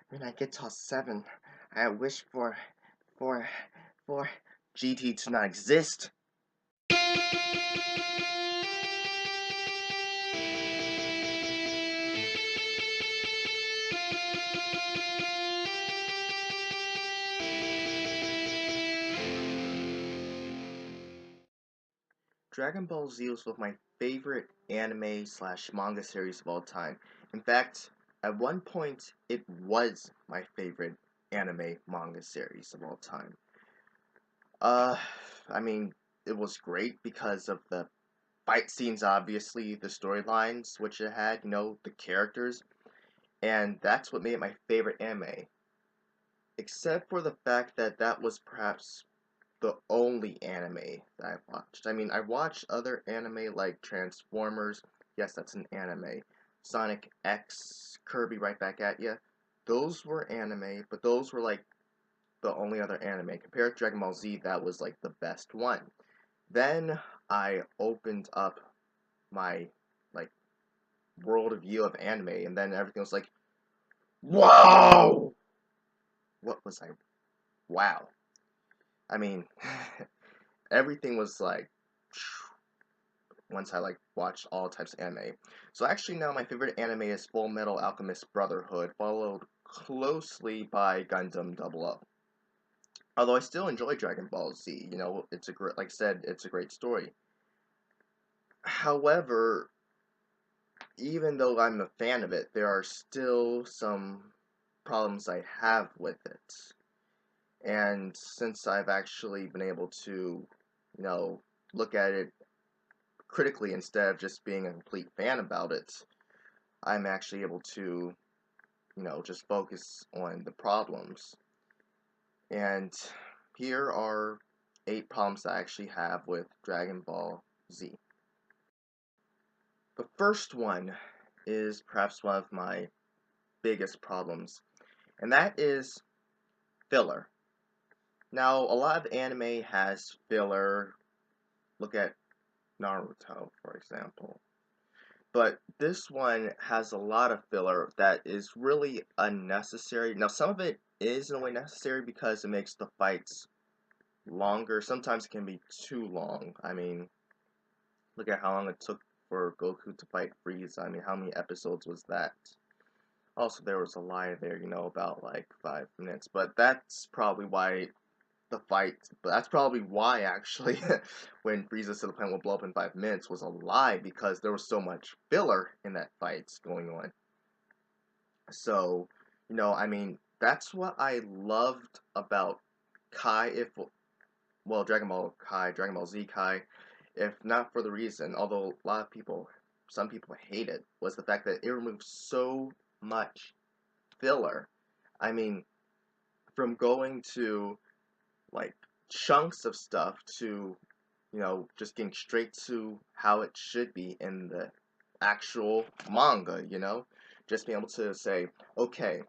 When I get to 7, I wish for, for GT to not exist. Dragon Ball Z was one of my favorite anime slash manga series of all time. In fact, at one point, it was my favorite anime manga series of all time. Uh, I mean, it was great because of the fight scenes, obviously, the storylines which it had, the characters, and that's what made it my favorite anime. Except for the fact that that was perhaps the only anime that I watched. I mean, I watched other anime like Transformers. Yes, that's an anime. Sonic X, Kirby Right Back at Ya. Those were anime, but those were like the only other anime. Compared to Dragon Ball Z, that was like the best one. Then I opened up my like world of view of anime, and then everything was like, wow! What was I? Wow. I mean, everything was like once I like watched all types of anime. So actually now my favorite anime is Full Metal Alchemist Brotherhood, followed closely by Gundam 00. Although I still enjoy Dragon Ball Z, it's a great, like I said, it's a great story. However, even though I'm a fan of it, there are still some problems I have with it. And since I've actually been able to, look at it critically instead of just being a complete fan about it, I'm actually able to, just focus on the problems. And here are 8 problems I actually have with Dragon Ball Z. The first one is perhaps one of my biggest problems, and that is filler. Now, a lot of anime has filler. Look at Naruto, for example. But this one has a lot of filler that is really unnecessary. Now, some of it is in a way necessary because it makes the fights longer. Sometimes it can be too long. I mean, look at how long it took for Goku to fight Frieza. I mean, how many episodes was that? Also, there was a lie there, about like 5 minutes. But that's probably why the fight. But that's probably why, actually, when Frieza said the planet will blow up in 5 minutes was a lie because there was so much filler in that fight going on. So, I mean, that's what I loved about Kai. Well, Dragon Ball Kai, Dragon Ball Z Kai, if not for the reason, although a lot of people, some people hate it, was the fact that it removed so much filler. I mean, from going to like chunks of stuff to, just getting straight to how it should be in the actual manga, just being able to say, okay,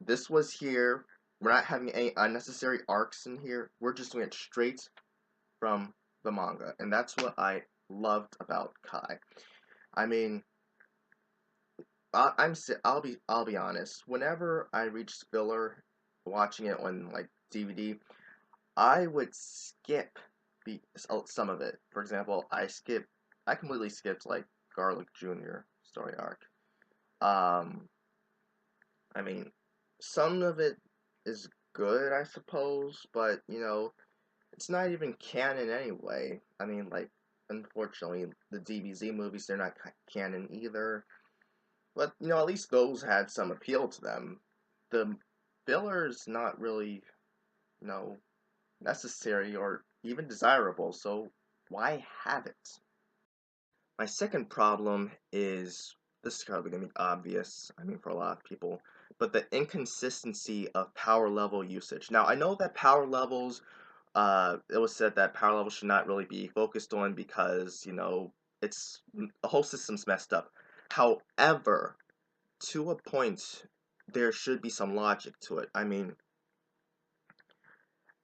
this was here, we're not having any unnecessary arcs in here, we're just doing it straight from the manga, and that's what I loved about Kai. I mean, I'll be honest. Whenever I reach filler, watching it on like DVD, I would skip some of it. For example, I completely skipped like Garlic Jr. story arc. Um, I mean, some of it is good, I suppose, but it's not even canon anyway. I mean, like, unfortunately, the DBZ movies, they're not canon either. But, at least those had some appeal to them. The filler's not really, you know, necessary or even desirable, so why have it? My second problem is, this is probably going to be obvious, I mean, for a lot of people, but the inconsistency of power level usage. Now, I know that power levels it was said that power levels should not really be focused on because, it's the whole system's messed up. However, to a point, there should be some logic to it. I mean,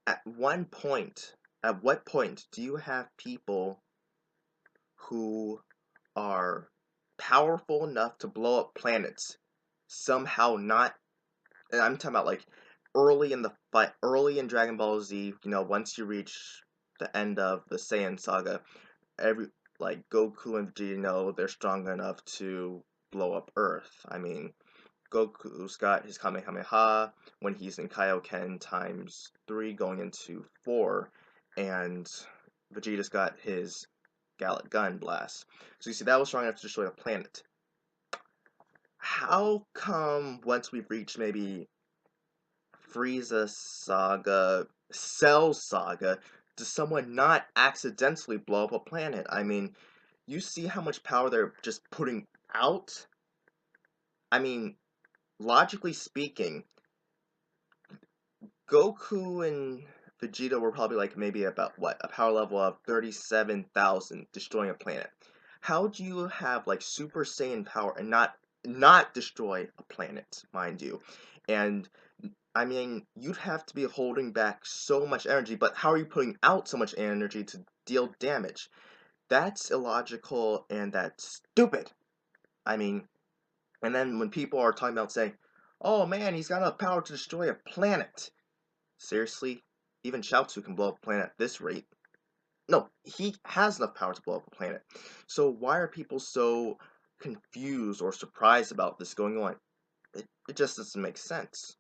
at one point, at what point do you have people who are powerful enough to blow up planets somehow not, and I'm talking about like early in the fight, early in Dragon Ball Z, once you reach the end of the Saiyan saga, every like Goku and Vegeta know they're strong enough to blow up Earth. I mean, Goku's got his Kamehameha when he's in Kaioken times 3 going into 4, and Vegeta's got his Gallic Gun Blast. So you see, that was strong enough to destroy a planet. How come once we've reached maybe Frieza Saga, Cell Saga, does someone not accidentally blow up a planet? I mean, you see how much power they're just putting out? I mean, logically speaking, Goku and Vegeta were probably like maybe about what, a power level of 37,000 destroying a planet. How do you have like Super Saiyan power and not destroy a planet, mind you? And I mean, you'd have to be holding back so much energy, but how are you putting out so much energy to deal damage? That's illogical and that's stupid. I mean, and then when people are talking about saying, "Oh man, he's got enough power to destroy a planet." Seriously? Even Chaozu can blow up a planet at this rate. No, he has enough power to blow up a planet. So why are people so confused or surprised about this going on? It just doesn't make sense.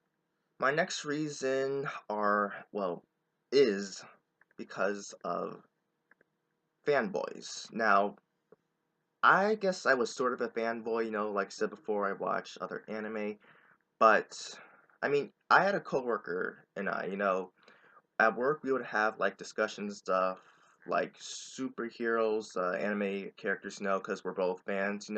My next reason is because of fanboys. Now, I guess I was sort of a fanboy, like I said before, I watched other anime, but, I mean, I had a coworker and at work we would have, like, discussion stuff, like, superheroes, anime characters, because we're both fans,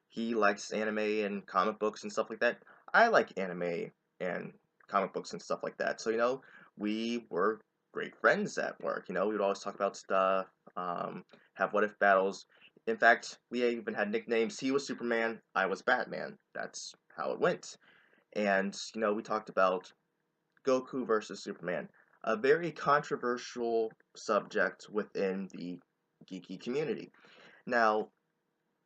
he likes anime and comic books and stuff like that. I like anime and comic books and stuff like that. So, we were great friends at work. We would always talk about stuff, have what if battles. In fact, we even had nicknames. He was Superman, I was Batman. That's how it went. And, we talked about Goku versus Superman, a very controversial subject within the geeky community. Now,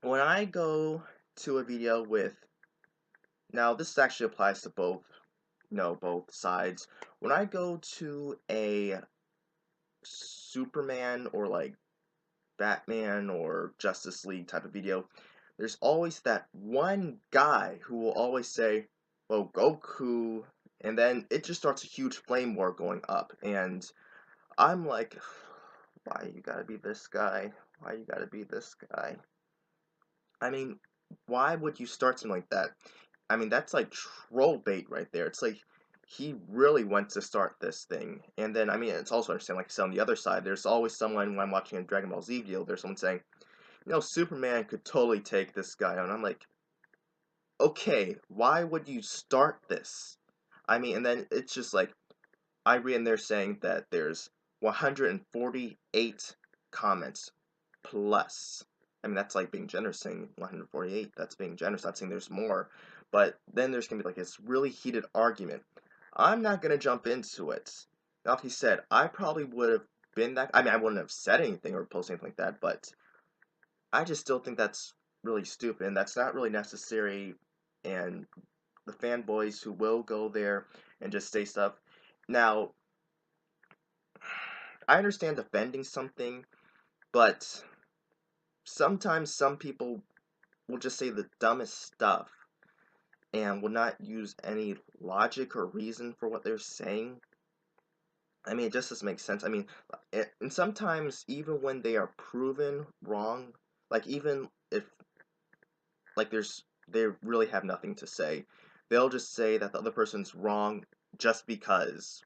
when I go to a video with, now this actually applies to both, both sides. When I go to a Superman or like Batman or Justice League type of video, there's always that one guy who will always say, "Oh, Goku," and then it just starts a huge flame war going up, and I'm like, why you gotta be this guy? Why you gotta be this guy? I mean, why would you start something like that? I mean, that's like troll bait right there. It's like he really wants to start this thing. And then, I mean, it's also understand, like I said, on the other side, there's always someone, when I'm watching a Dragon Ball Z video, there's someone saying, Superman could totally take this guy on. I'm like, okay, why would you start this? I mean, and then it's just like, I read in there saying that there's 148 comments plus. I mean, that's like being generous saying 148. That's being generous, not saying there's more. But then there's going to be like this really heated argument. I'm not going to jump into it. Now, if he said, I probably would have been that. I mean, I wouldn't have said anything or posted anything like that, but I just still think that's really stupid and that's not really necessary. And the fanboys who will go there and just say stuff. Now, I understand defending something, but sometimes some people will just say the dumbest stuff and will not use any logic or reason for what they're saying. I mean, it just doesn't make sense. I mean, and sometimes even when they are proven wrong, like even if like they really have nothing to say, they'll just say that the other person's wrong just because.